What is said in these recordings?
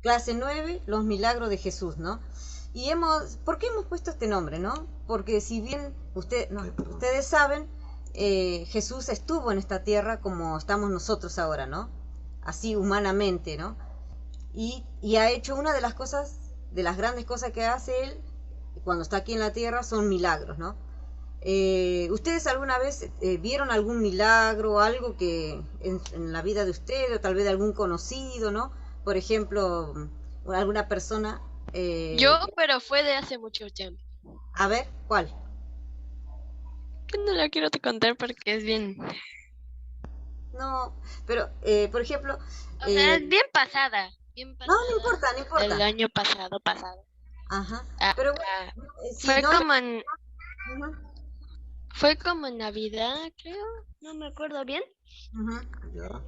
Clase 9, los milagros de Jesús, ¿no? ¿Por qué hemos puesto este nombre, no? Porque si bien no, Ay, perdón. ustedes saben, Jesús estuvo en esta tierra como estamos nosotros ahora, ¿no? Así humanamente, ¿no? Y ha hecho una de las cosas, de las grandes cosas que hace él cuando está aquí en la tierra, son milagros, ¿no? ¿Ustedes alguna vez vieron algún milagro o algo que en la vida de ustedes, o tal vez de algún conocido, ¿no? Por ejemplo, alguna persona, Yo, pero fue de hace mucho tiempo. a ver, ¿cuál? Que no la quiero te contar porque es bien. No, pero, por ejemplo, O sea, es eh, bien pasada. Bien no, no pasada. importa, no El importa. año pasado. Ajá, Ah, pero bueno, ah, si fue no, como en, ujú, fue como en Navidad, creo. No me acuerdo bien. ujú, Ya.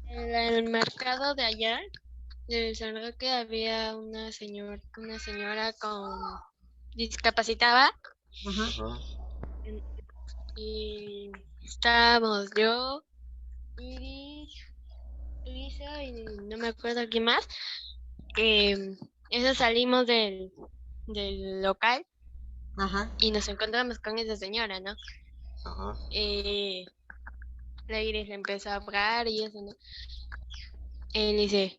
En el mercado de allá, de San Roque, había una señora con discapacitada. ujú, Ajá. en- Y estábamos yo, Iris, Luisa y no me acuerdo quién más. Eh, Eso salimos del local ajá, y nos encontramos con esa señora, ¿no? Ajá. Eh, la Iris le empezó a hablar y eso, ¿no? Él dice,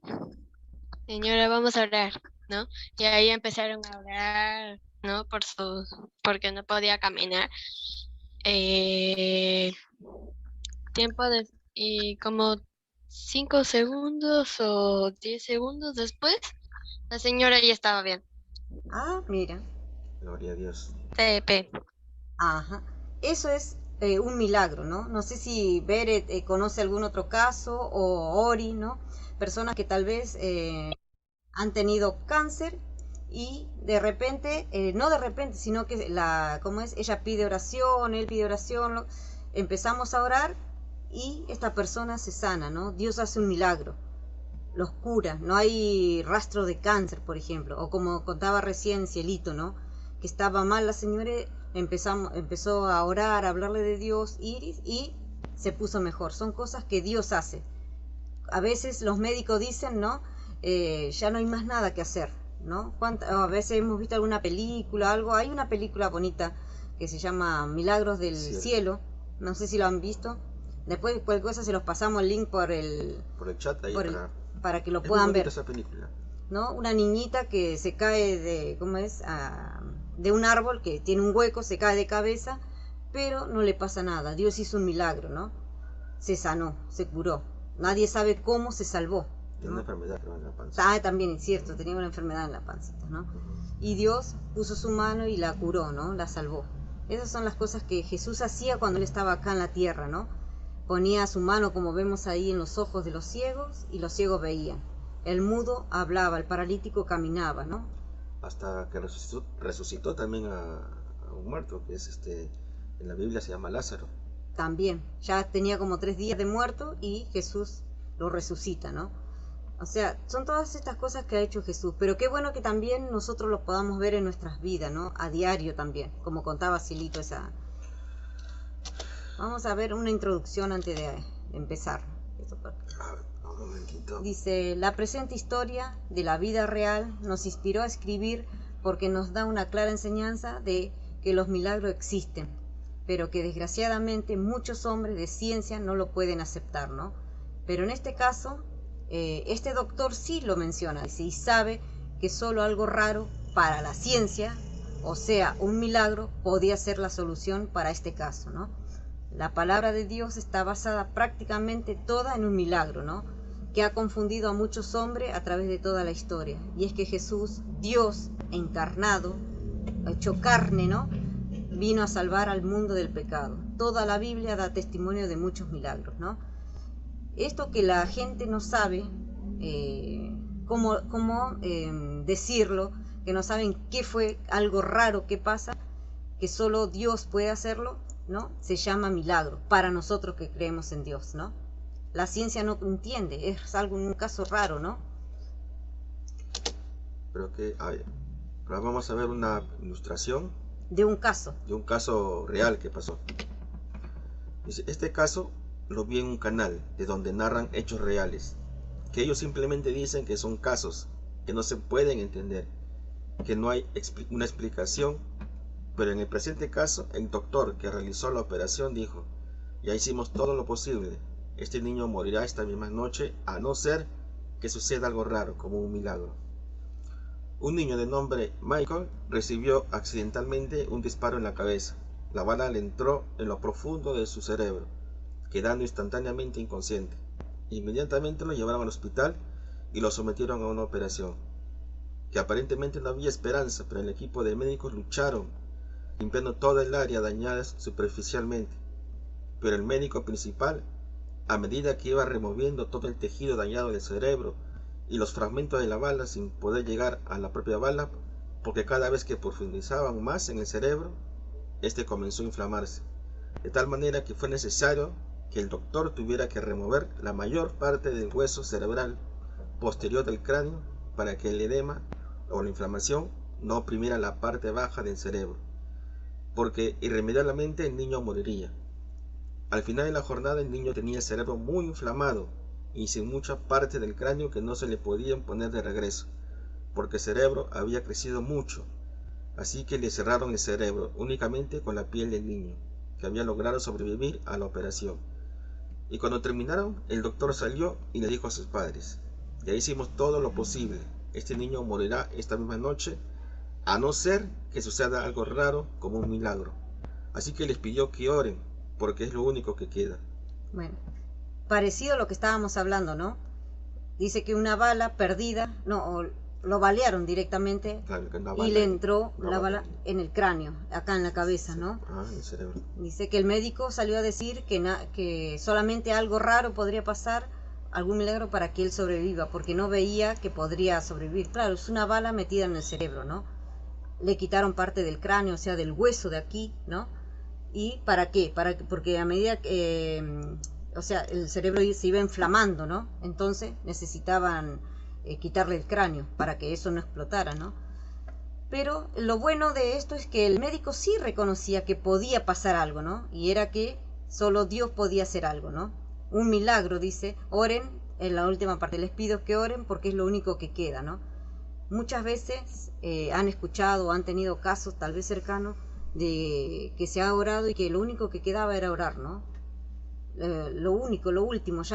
señora, vamos a orar, ¿no? Y ahí empezaron a orar, ¿no? Porque no podía caminar. Eh, tiempo de, y como 5 segundos o 10 segundos después, la señora ya estaba bien. ah, mira. Gloria a Dios. TP. Ajá. Eso es un milagro, ¿no? No sé si Beret conoce algún otro caso o Ori, ¿no? Personas que tal vez han tenido cáncer y de repente, no de repente, sino que ¿cómo es? Ella pide oración, él pide oración, empezamos a orar y esta persona se sana, ¿no? Dios hace un milagro, los cura, no hay rastro de cáncer, por ejemplo, o como contaba recién Cielito, ¿no? Que estaba mal la señora, empezó a orar, a hablarle de Dios, Iris, y se puso mejor. Son cosas que Dios hace. A veces los médicos dicen, ¿no? Ya no hay más nada que hacer, ¿no? A veces hemos visto alguna película, algo, hay una película bonita que se llama Milagros del Cielo. Cielo, no sé si lo han visto. Después cualquier cosa se los pasamos el link Por el chat ahí por el, para... para que lo Es muy puedan bonita ver, esa película. ¿no? Una niñita que se cae de, ¿cómo es? De un árbol que tiene un hueco, se cae de cabeza, pero no le pasa nada. Dios hizo un milagro, ¿no? Se sanó, se curó. Nadie sabe cómo se salvó, Tiene una ¿no? enfermedad, creo, en la panza. También es cierto, tenía una enfermedad en la pancita, ¿no? Ujú. Y Dios puso su mano y la curó, ¿no? La salvó. Esas son las cosas que Jesús hacía cuando él estaba acá en la tierra, ¿no? Ponía su mano, como vemos ahí, en los ojos de los ciegos y los ciegos veían. El mudo hablaba, el paralítico caminaba, ¿no? Hasta que resucitó también a un muerto, que es en la Biblia se llama Lázaro. También, ya tenía como 3 días de muerto y Jesús lo resucita, ¿no? O sea, son todas estas cosas que ha hecho Jesús, pero qué bueno que también nosotros lo podamos ver en nuestras vidas, ¿no? A diario también, como contaba Silito esa. Vamos a ver una introducción antes de empezar. A ver, un momentito. Dice, la presente historia de la vida real nos inspiró a escribir porque nos da una clara enseñanza de que los milagros existen, pero que desgraciadamente muchos hombres de ciencia no lo pueden aceptar, ¿no? Pero en este caso, este doctor sí lo menciona, dice, y sabe que solo algo raro para la ciencia, o sea, un milagro, podía ser la solución para este caso, ¿no? La palabra de Dios está basada prácticamente toda en un milagro, ¿no? Que ha confundido a muchos hombres a través de toda la historia. Y es que Jesús, Dios encarnado, hecho carne, ¿no? Vino a salvar al mundo del pecado. Toda la Biblia da testimonio de muchos milagros, ¿no? Esto que la gente no sabe cómo decirlo, que no saben qué fue algo raro que pasa, que solo Dios puede hacerlo, ¿no? Se llama milagro para nosotros que creemos en Dios, ¿no? La ciencia no entiende, es algo, un caso raro, ¿no? Pero que, a ver, ahora vamos a ver una ilustración De un caso. de un caso real que pasó. Dice, este caso lo vi en un canal de donde narran hechos reales, que ellos simplemente dicen que son casos, que no se pueden entender, que no hay una explicación, pero en el presente caso, el doctor que realizó la operación dijo: ya hicimos todo lo posible, este niño morirá esta misma noche, a no ser que suceda algo raro, como un milagro. Un niño de nombre Michael recibió accidentalmente un disparo en la cabeza. La bala le entró en lo profundo de su cerebro, quedando instantáneamente inconsciente. Inmediatamente lo llevaron al hospital y lo sometieron a una operación, que aparentemente no había esperanza, pero el equipo de médicos lucharon, limpiando toda el área dañada superficialmente. Pero el médico principal, a medida que iba removiendo todo el tejido dañado del cerebro y los fragmentos de la bala sin poder llegar a la propia bala, porque cada vez que profundizaban más en el cerebro, este comenzó a inflamarse, de tal manera que fue necesario que el doctor tuviera que remover la mayor parte del hueso cerebral posterior del cráneo para que el edema o la inflamación no oprimiera la parte baja del cerebro, porque irremediablemente el niño moriría. Al final de la jornada el niño tenía el cerebro muy inflamado y sin mucha parte del cráneo que no se le podían poner de regreso, porque el cerebro había crecido mucho. Así que le cerraron el cerebro únicamente con la piel del niño, que había logrado sobrevivir a la operación. Y cuando terminaron, el doctor salió y le dijo a sus padres: ya hicimos todo lo posible, este niño morirá esta misma noche, a no ser que suceda algo raro como un milagro. Así que les pidió que oren, porque es lo único que queda. Bueno, parecido a lo que estábamos hablando, ¿no? Dice que una bala perdida, no, lo balearon directamente, Claro, que y le entró la bala bala en el cráneo, acá en la cabeza, ¿no? en el cerebro. Dice que el médico salió a decir que solamente algo raro podría pasar, algún milagro para que él sobreviva, porque no veía que podría sobrevivir. Claro, es una bala metida en el cerebro, ¿no? Le quitaron parte del cráneo, o sea, del hueso de aquí, ¿no? ¿Y para qué? Porque a medida que, o sea, el cerebro se iba inflamando, ¿no? Entonces necesitaban quitarle el cráneo para que eso no explotara, ¿no? Pero lo bueno de esto es que el médico sí reconocía que podía pasar algo, ¿no? Y era que solo Dios podía hacer algo, ¿no? Un milagro, dice. Oren, en la última parte les pido que oren porque es lo único que queda, ¿no? Muchas veces han escuchado o han tenido casos tal vez cercanos de que se ha orado y que lo único que quedaba era orar, ¿no? Lo último, se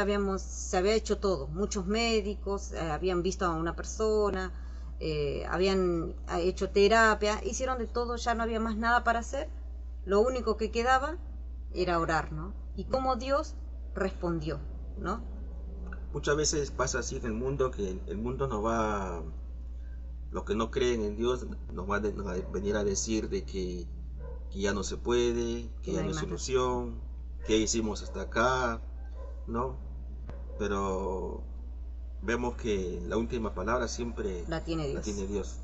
había hecho todo. Muchos médicos habían visto a una persona, habían hecho terapia, hicieron de todo, ya no había más nada para hacer. Lo único que quedaba era orar, ¿no? Y cómo Dios respondió, ¿no? Muchas veces pasa así en el mundo, que el mundo nos va, los que no creen en Dios, nos va a venir a decir de que ya no se puede, que ya no hay solución, que hicimos hasta acá, ¿no? Pero vemos que la última palabra siempre la tiene Dios.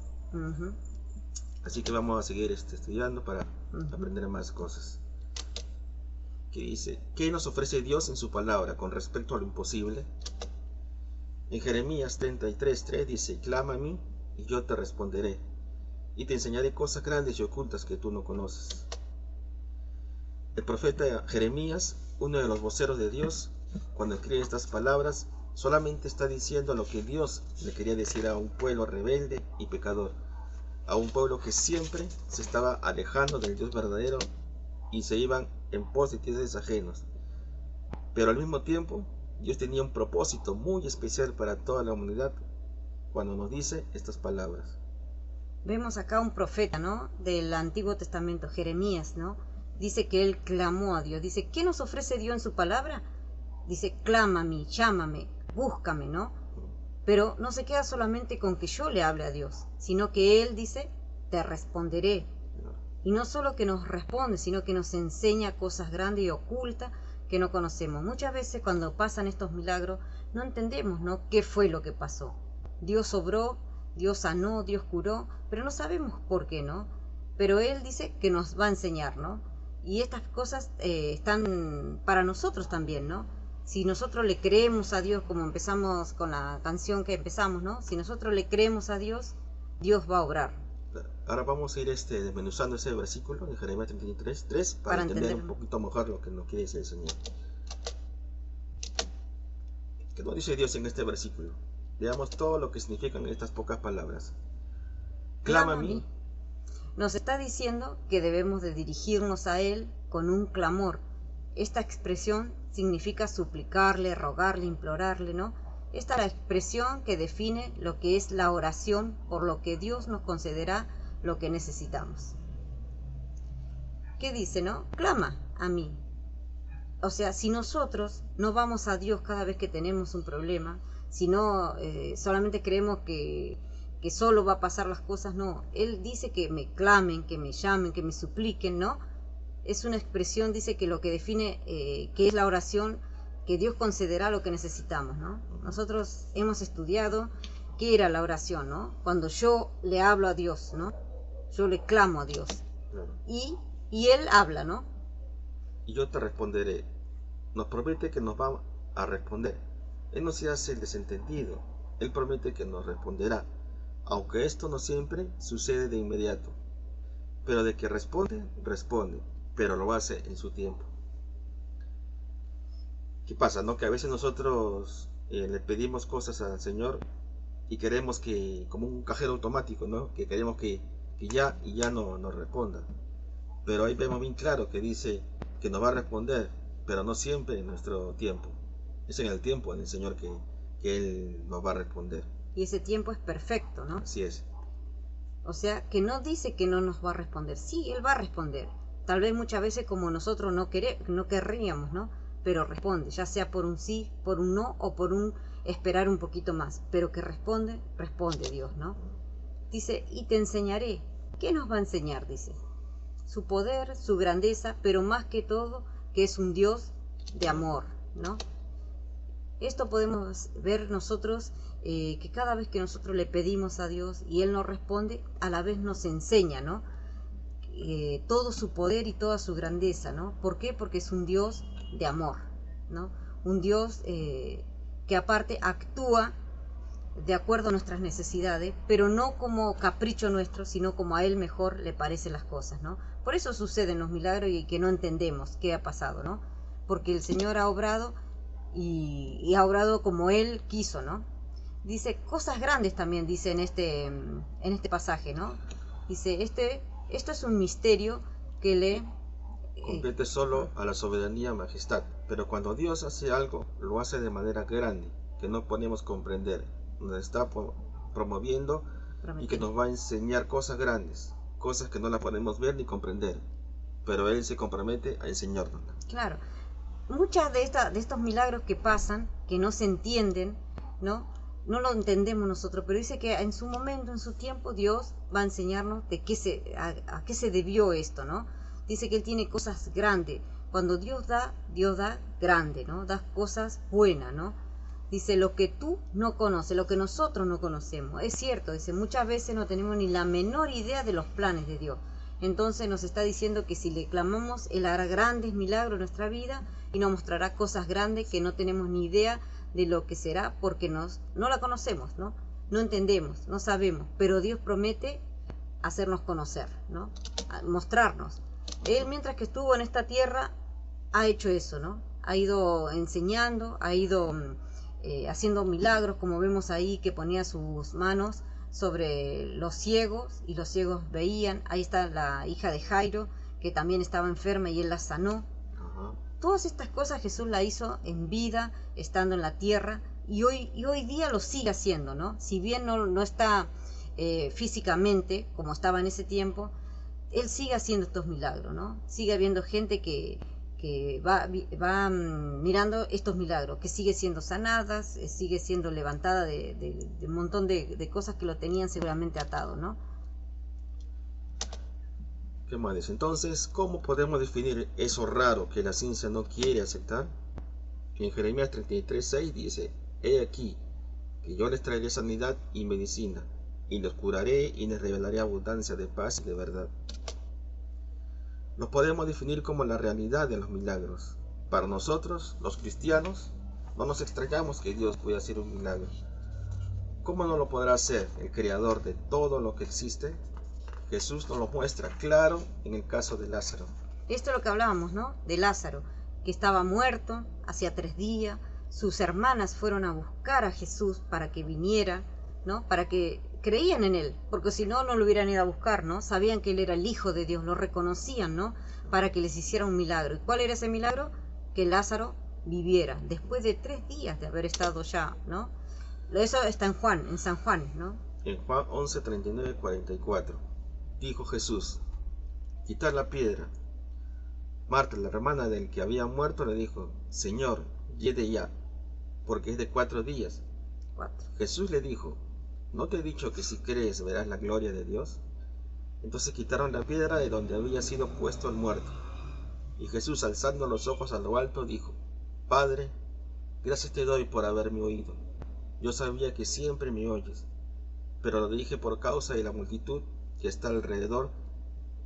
Así que vamos a seguir estudiando para aprender más cosas. Que dice: ¿qué nos ofrece Dios en su palabra con respecto a lo imposible? En Jeremías 33:3 dice: clama a mí y yo te responderé, y te enseñaré cosas grandes y ocultas que tú no conoces. El profeta Jeremías, uno de los voceros de Dios, cuando escribe estas palabras, solamente está diciendo lo que Dios le quería decir a un pueblo rebelde y pecador, a un pueblo que siempre se estaba alejando del Dios verdadero y se iban en pos de dioses ajenos. Pero al mismo tiempo, Dios tenía un propósito muy especial para toda la humanidad cuando nos dice estas palabras. Vemos acá un profeta, ¿no? Del Antiguo Testamento, Jeremías, ¿no? Dice que él clamó a Dios. Dice: ¿qué nos ofrece Dios en su palabra? Dice: clama a mí, llámame, búscame, ¿no? Pero no se queda solamente con que yo le hable a Dios, sino que él dice: te responderé. Y no solo que nos responde, sino que nos enseña cosas grandes y ocultas que no conocemos. Muchas veces cuando pasan estos milagros no entendemos, ¿no?, qué fue lo que pasó. Dios obró, Dios sanó, Dios curó, pero no sabemos por qué, ¿no? Pero él dice que nos va a enseñar, ¿no? Y estas cosas están para nosotros también, ¿no? Si nosotros le creemos a Dios, como empezamos con la canción que empezamos, ¿no? Si nosotros le creemos a Dios, Dios va a obrar. Ahora vamos a ir desmenuzando ese versículo de Jeremías 33:3 para entender un poquito mejor lo que nos quiere decir el Señor. ¿Qué nos dice Dios en este versículo? Veamos todo lo que significan estas pocas palabras. Clama Clama a a mí. mí. Nos está diciendo que debemos de dirigirnos a Él con un clamor. Esta expresión significa suplicarle, rogarle, implorarle, ¿no? Esta es la expresión que define lo que es la oración, por lo que Dios nos concederá lo que necesitamos. ¿Qué dice, no? Clama a mí. O sea, si nosotros no vamos a Dios cada vez que tenemos un problema, si no solamente creemos que solo va a pasar las cosas, no. Él dice que me clamen, que me llamen, que me supliquen, ¿no? Es una expresión, dice que lo que define que es la oración, que Dios concederá lo que necesitamos, ¿no? Nosotros hemos estudiado qué era la oración, ¿no? Cuando yo le hablo a Dios, ¿no? Yo le clamo a Dios. Claro. Y Él habla, ¿no? Y yo te responderé. Nos promete que nos va a responder. Él no se hace el desentendido. Él promete que nos responderá, aunque esto no siempre sucede de inmediato. Pero de que responde, responde, pero lo hace en su tiempo. ¿Qué pasa, no? Que a veces nosotros le pedimos cosas al Señor y queremos que, como un cajero automático, ¿no? Que queremos que ya y ya no nos responda. Pero ahí vemos bien claro que dice que nos va a responder, pero no siempre en nuestro tiempo. Es en el tiempo del Señor que Él nos va a responder. Y ese tiempo es perfecto, ¿no? Así es. O sea, que no dice que no nos va a responder. Sí, Él va a responder. Tal vez muchas veces como nosotros no querríamos, ¿no? Pero responde, ya sea por un sí, por un no o por un esperar un poquito más. Pero que responde Dios, ¿no? Dice, y te enseñaré. ¿Qué nos va a enseñar? Dice. Su poder, su grandeza, pero más que todo, que es un Dios de amor, ¿no? Esto podemos ver nosotros, que cada vez que nosotros le pedimos a Dios y Él nos responde, a la vez nos enseña, ¿no? Todo su poder y toda su grandeza, ¿no? ¿Por qué? Porque es un Dios de amor, ¿no? Un Dios que aparte actúa de acuerdo a nuestras necesidades, pero no como capricho nuestro, sino como a Él mejor le parecen las cosas, ¿no? Por eso suceden los milagros y que no entendemos qué ha pasado, ¿no? Porque el Señor ha obrado y ha obrado como Él quiso, ¿no? Dice cosas grandes también, dice en este pasaje, ¿no? Dice, esto es un misterio que le compete solo a la soberanía y majestad, pero cuando Dios hace algo, lo hace de manera grande, que no podemos comprender. Nos está promoviendo y que nos va a enseñar cosas grandes, cosas que no las podemos ver ni comprender, pero Él se compromete a enseñarnos. Claro, muchas de estos milagros que pasan, que no se entienden, ¿no? No lo entendemos nosotros, pero dice que en su momento, en su tiempo, Dios va a enseñarnos de a qué se debió esto, ¿no? Dice que Él tiene cosas grandes. Cuando Dios da grande, ¿no? Da cosas buenas, ¿no? Dice, lo que tú no conoces, lo que nosotros no conocemos. Es cierto, dice, muchas veces no tenemos ni la menor idea de los planes de Dios. Entonces nos está diciendo que si le clamamos, Él hará grandes milagros en nuestra vida y nos mostrará cosas grandes que no tenemos ni idea de lo que será porque no la conocemos, ¿no? No entendemos, no sabemos, pero Dios promete hacernos conocer, ¿no? Mostrarnos. Él, mientras que estuvo en esta tierra, ha hecho eso, ¿no? Ha ido enseñando, ha ido haciendo milagros, como vemos ahí, que ponía sus manos sobre los ciegos y los ciegos veían. Ahí está la hija de Jairo, que también estaba enferma y Él la sanó. Todas estas cosas Jesús la hizo en vida, estando en la tierra, y hoy día lo sigue haciendo, ¿no? Si bien no está físicamente como estaba en ese tiempo, Él sigue haciendo estos milagros, ¿no? Sigue habiendo gente que va mirando estos milagros, que sigue siendo sanadas, sigue siendo levantada de un montón de cosas que lo tenían seguramente atado, ¿no? ¿Qué más dice? Entonces, ¿cómo podemos definir eso raro que la ciencia no quiere aceptar? En Jeremías 33:6 dice, he aquí, que yo les traeré sanidad y medicina, y los curaré y les revelaré abundancia de paz y de verdad. Los podemos definir como la realidad de los milagros. Para nosotros, los cristianos, no nos extrañamos que Dios pueda hacer un milagro. ¿Cómo no lo podrá hacer el creador de todo lo que existe? Jesús nos lo muestra claro en el caso de Lázaro. Esto es lo que hablábamos, ¿no? De Lázaro, que estaba muerto hacía 3 días, sus hermanas fueron a buscar a Jesús para que viniera, ¿no? Para que creían en él, porque si no, no lo hubieran ido a buscar, ¿no? Sabían que él era el Hijo de Dios, lo reconocían, ¿no? Para que les hiciera un milagro. ¿Y cuál era ese milagro? Que Lázaro viviera, después de 3 días de haber estado ya, ¿no? Eso está en San Juan, ¿no? En Juan 11, 39, 44, dijo Jesús: quitad la piedra. Marta, la hermana del que había muerto, le dijo: Señor, yede ya, porque es de 4 días. 4. Jesús le dijo: ¿no te he dicho que si crees verás la gloria de Dios? Entonces quitaron la piedra de donde había sido puesto el muerto. Y Jesús, alzando los ojos a lo alto, dijo: Padre, gracias te doy por haberme oído. Yo sabía que siempre me oyes, pero lo dije por causa de la multitud que está alrededor,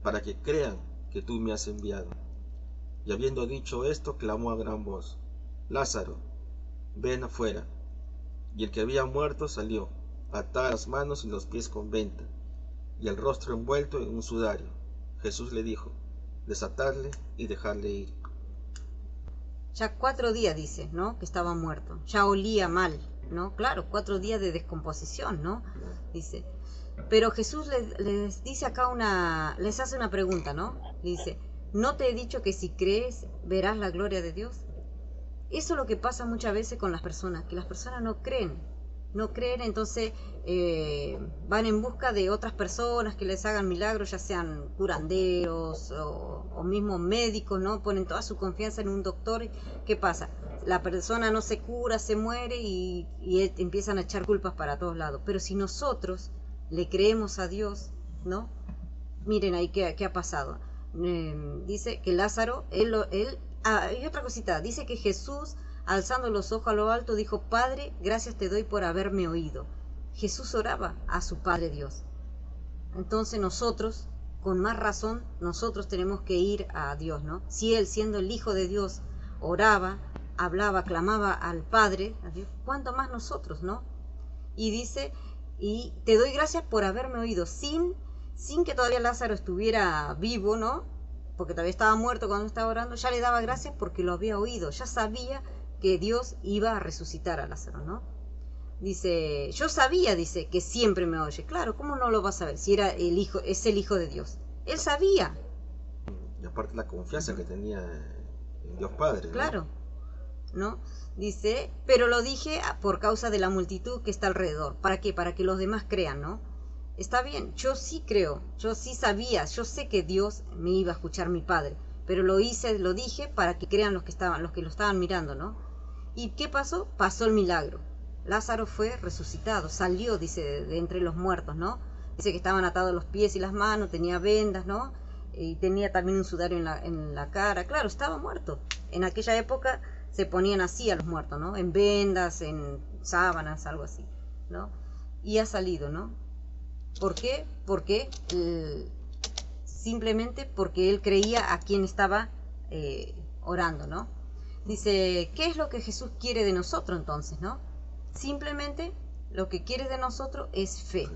para que crean que tú me has enviado. Y habiendo dicho esto, clamó a gran voz: Lázaro, ven afuera. Y el que había muerto salió, atada las manos y los pies con venda, y el rostro envuelto en un sudario. Jesús le dijo: desatadle y dejarle ir. Ya 4 días dice, ¿no? Que estaba muerto. Ya olía mal, ¿no? Claro, 4 días de descomposición, ¿no? Dice. Pero Jesús les dice acá les hace una pregunta, ¿no? Dice: ¿no te he dicho que si crees verás la gloria de Dios? Eso es lo que pasa muchas veces con las personas, que las personas no creen, entonces van en busca de otras personas que les hagan milagros, ya sean curanderos o mismos médicos, ¿no? Ponen toda su confianza en un doctor. ¿Qué pasa? La persona no se cura, se muere y empiezan a echar culpas para todos lados. Pero si nosotros le creemos a Dios, ¿no? Miren ahí qué ha pasado. Dice que Lázaro, y otra cosita, dice que Jesús, alzando los ojos a lo alto, dijo: Padre, gracias te doy por haberme oído. Jesús oraba a su Padre Dios. Entonces nosotros, con más razón, nosotros tenemos que ir a Dios, ¿no? Si Él, siendo el Hijo de Dios, oraba, hablaba, clamaba al Padre, a Dios, ¿cuánto más nosotros, no? Y dice: y te doy gracias por haberme oído, sin que todavía Lázaro estuviera vivo, ¿no? Porque todavía estaba muerto cuando estaba orando. Ya le daba gracias porque lo había oído, ya sabía que Dios iba a resucitar a Lázaro, ¿no? Dice: yo sabía, dice, que siempre me oye. Claro, ¿cómo no lo va a saber si era es el Hijo de Dios? Él sabía. Y aparte la confianza que tenía en Dios Padre, ¿no? Claro, ¿no? Dice: pero lo dije por causa de la multitud que está alrededor. ¿Para qué? Para que los demás crean, ¿no? Está bien, yo sí creo, yo sí sabía, yo sé que Dios me iba a escuchar, mi Padre, pero lo dije para que crean los que lo estaban mirando, ¿no? ¿Y qué pasó? Pasó el milagro. Lázaro fue resucitado, salió, dice, de entre los muertos, ¿no? Dice que estaban atados los pies y las manos, tenía vendas, ¿no? Y tenía también un sudario en la cara. Claro, estaba muerto. En aquella época se ponían así a los muertos, ¿no? En vendas, en sábanas, algo así, ¿no? Y ha salido, ¿no? ¿Por qué? Porque simplemente porque él creía a quien estaba orando, ¿no? Dice: ¿qué es lo que Jesús quiere de nosotros entonces, no? Simplemente lo que quiere de nosotros es fe.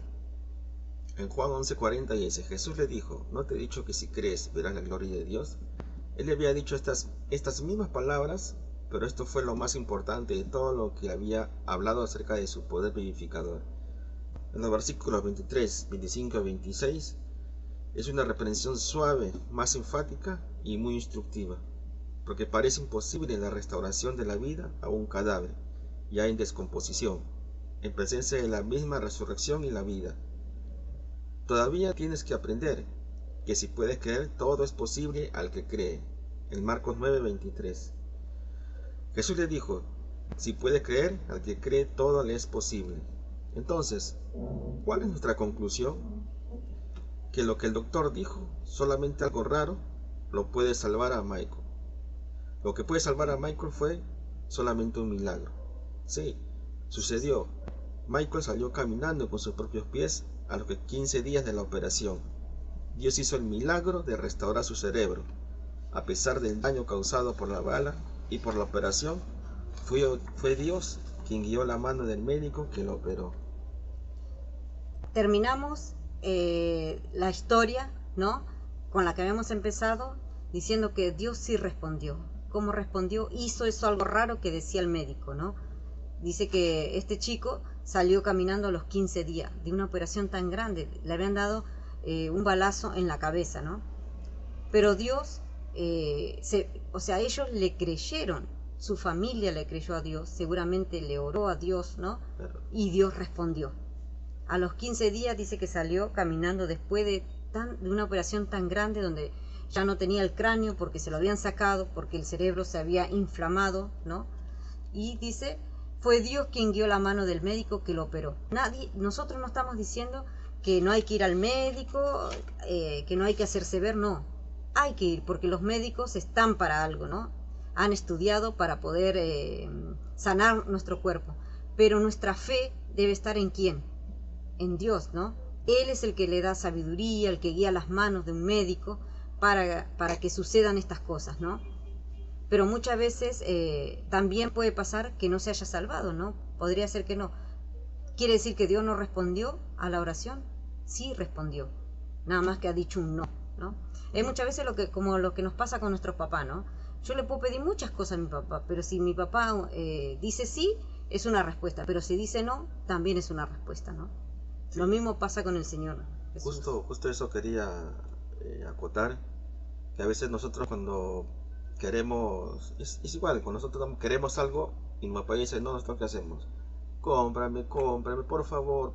En Juan 11:40 dice: Jesús le dijo: ¿no te he dicho que si crees verás la gloria de Dios? Él le había dicho estas mismas palabras, pero esto fue lo más importante de todo lo que había hablado acerca de su poder vivificador. En los versículos 23, 25 y 26 es una reprensión suave, más enfática y muy instructiva, porque parece imposible la restauración de la vida a un cadáver ya en descomposición, en presencia de la misma resurrección y la vida. Todavía tienes que aprender que si puedes creer, todo es posible al que cree. En Marcos 9:23. Jesús le dijo: si puedes creer, al que cree, todo le es posible. Entonces, ¿cuál es nuestra conclusión? Que lo que el doctor dijo, solamente algo raro, lo puede salvar a Michael. Lo que puede salvar a Michael fue solamente un milagro. Sí, sucedió. Michael salió caminando con sus propios pies a los 15 días de la operación. Dios hizo el milagro de restaurar su cerebro. A pesar del daño causado por la bala y por la operación, fue Dios quien guió la mano del médico que lo operó. Terminamos la historia, ¿no? Con la que habíamos empezado, diciendo que Dios sí respondió. cómo respondió, hizo eso algo raro que decía el médico, ¿no? Dice que este chico salió caminando a los 15 días de una operación tan grande, le habían dado un balazo en la cabeza, ¿no? Pero Dios, o sea, ellos le creyeron, su familia le creyó a Dios, seguramente le oró a Dios, ¿no? Claro. Y Dios respondió. A los 15 días dice que salió caminando después de una operación tan grande donde ya no tenía el cráneo porque se lo habían sacado, porque el cerebro se había inflamado, ¿no? Y dice, fue Dios quien guió la mano del médico que lo operó. Nosotros no estamos diciendo que no hay que ir al médico, que no hay que hacerse ver, no. Hay que ir porque los médicos están para algo, ¿no? Han estudiado para poder sanar nuestro cuerpo. Pero nuestra fe debe estar ¿en quién? En Dios, ¿no? Él es el que le da sabiduría, el que guía las manos de un médico para que sucedan estas cosas, ¿no? Pero muchas veces también puede pasar que no se haya salvado, ¿no? Podría ser que no. ¿Quiere decir que Dios no respondió a la oración? Sí respondió, nada más que ha dicho un no, ¿no? Es muchas veces como lo que nos pasa con nuestro papá, ¿no? Yo le puedo pedir muchas cosas a mi papá, pero si mi papá dice sí, es una respuesta, pero si dice no, también es una respuesta, ¿no? Sí. Lo mismo pasa con el Señor Jesús. Justo eso quería acotar, que a veces nosotros cuando queremos, es igual, cuando nosotros queremos algo y mi papá dice, no, ¿esto qué hacemos? Cómprame, por favor,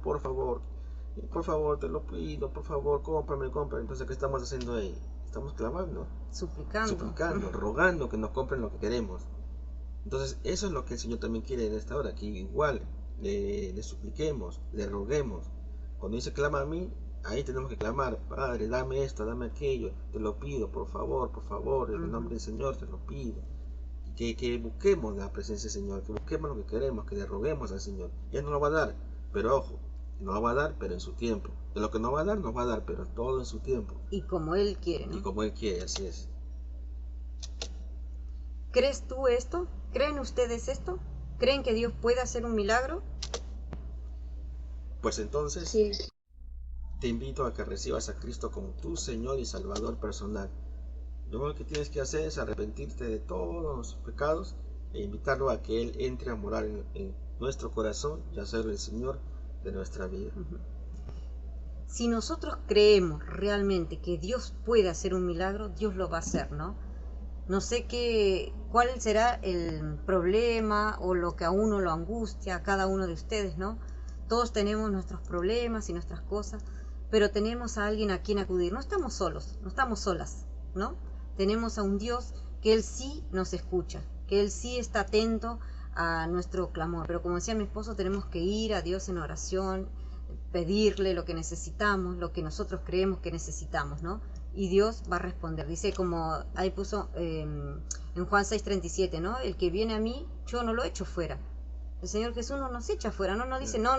te lo pido, por favor, cómprame. Entonces, ¿qué estamos haciendo ahí? Estamos clamando, suplicando, rogando que nos compren lo que queremos. Entonces, eso es lo que el Señor también quiere en esta hora, que igual le supliquemos, le roguemos. Cuando dice clama a mí, ahí tenemos que clamar, Padre, dame esto, dame aquello, te lo pido, por favor, en el nombre del Señor te lo pido. Que busquemos la presencia del Señor, que busquemos lo que queremos, que le roguemos al Señor. Él nos lo va a dar, pero ojo, nos lo va a dar, pero en su tiempo. De lo que nos va a dar, pero todo en su tiempo. Y como Él quiere, ¿no? Y como Él quiere, así es. ¿Crees tú esto? ¿Creen ustedes esto? ¿Creen que Dios puede hacer un milagro? Pues entonces, Sí. te invito a que recibas a Cristo como tu Señor y Salvador personal. Lo único que tienes que hacer es arrepentirte de todos los pecados e invitarlo a que Él entre a morar en nuestro corazón y a ser el Señor de nuestra vida. Si nosotros creemos realmente que Dios puede hacer un milagro, Dios lo va a hacer, ¿no? No sé cuál será el problema o lo que a uno lo angustia, a cada uno de ustedes, ¿no? Todos tenemos nuestros problemas y nuestras cosas, pero tenemos a alguien a quien acudir. No estamos solos, no estamos solas, ¿no? Tenemos a un Dios que Él sí nos escucha, que Él sí está atento a nuestro clamor. Pero como decía mi esposo, tenemos que ir a Dios en oración, pedirle lo que necesitamos, lo que nosotros creemos que necesitamos, ¿no? Y Dios va a responder. Dice, como ahí puso en Juan 6:37, ¿no? El que viene a mí, yo no lo echo fuera. El Señor Jesús no nos echa fuera, no nos dice, no,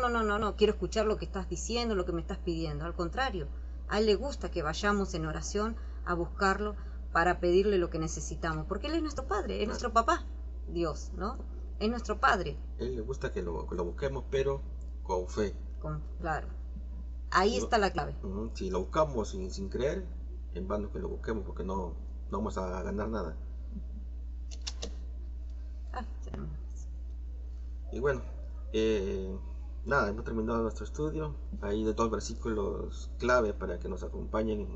quiero escuchar lo que estás diciendo, lo que me estás pidiendo. Al contrario, a Él le gusta que vayamos en oración a buscarlo para pedirle lo que necesitamos, porque Él es nuestro Padre, es nuestro papá, Dios, ¿no? Es nuestro Padre. A Él le gusta que lo busquemos, pero con fe. Claro. Ahí está la clave. Si lo buscamos sin creer, en vano que lo busquemos, porque no vamos a ganar nada. Y bueno, nada, hemos terminado nuestro estudio. Hay 2 versículos clave para que nos acompañen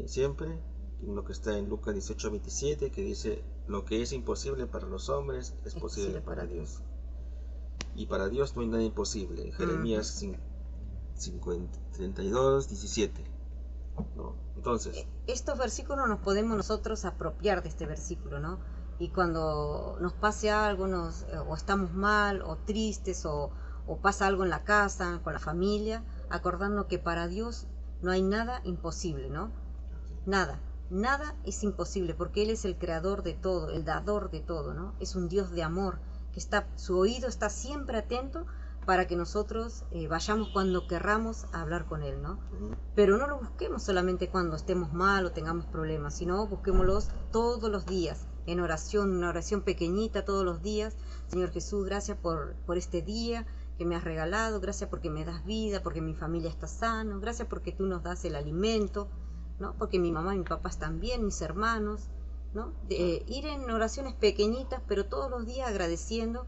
siempre. Uno que está en Lucas 18:27, que dice, lo que es imposible para los hombres es posible para Dios. Y para Dios no hay nada imposible. Jeremías 32:17. ¿No? Entonces, estos versículos nos podemos nosotros apropiar de este versículo, ¿no? Y cuando nos pase algo, o estamos mal, o tristes, o pasa algo en la casa, con la familia, acordarnos que para Dios no hay nada imposible, ¿no? Nada es imposible, porque Él es el creador de todo, el dador de todo, ¿no? Es un Dios de amor, que su oído está siempre atento para que nosotros vayamos cuando querramos a hablar con Él, ¿no? Pero no lo busquemos solamente cuando estemos mal o tengamos problemas, sino busquémoslos todos los días, en oración, una oración pequeñita todos los días. Señor Jesús, gracias por este día que me has regalado, gracias porque me das vida, porque mi familia está sana, gracias porque tú nos das el alimento, ¿no? Porque mi mamá y mi papá están bien, mis hermanos, ¿no? Ir en oraciones pequeñitas, pero todos los días agradeciendo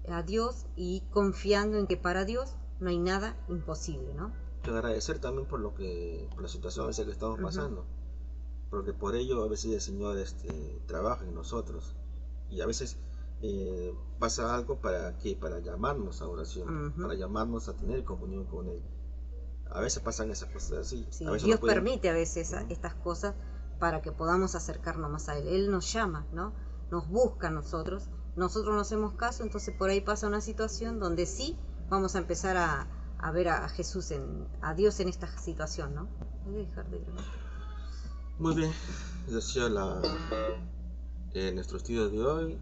a Dios y confiando en que para Dios no hay nada imposible, ¿no? Que agradecer también por la situación esa que estamos pasando, porque por ello a veces el Señor trabaja en nosotros, y a veces pasa algo para llamarnos a oración, para llamarnos a tener comunión con Él. A veces pasan esas cosas así. Sí, a veces Dios permite a veces estas cosas para que podamos acercarnos más a Él. Él nos llama, ¿no? Nos busca a nosotros no hacemos caso, entonces por ahí pasa una situación donde sí vamos a empezar a ver a Jesús, a Dios en esta situación, ¿no? Voy a dejar de grabar. Muy bien, ese ha sido nuestro estudio de hoy,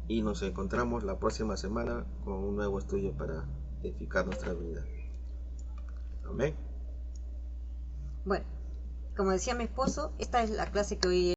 y nos encontramos la próxima semana con un nuevo estudio para edificar nuestra vida. Amén. Bueno, como decía mi esposo, esta es la clase que hoy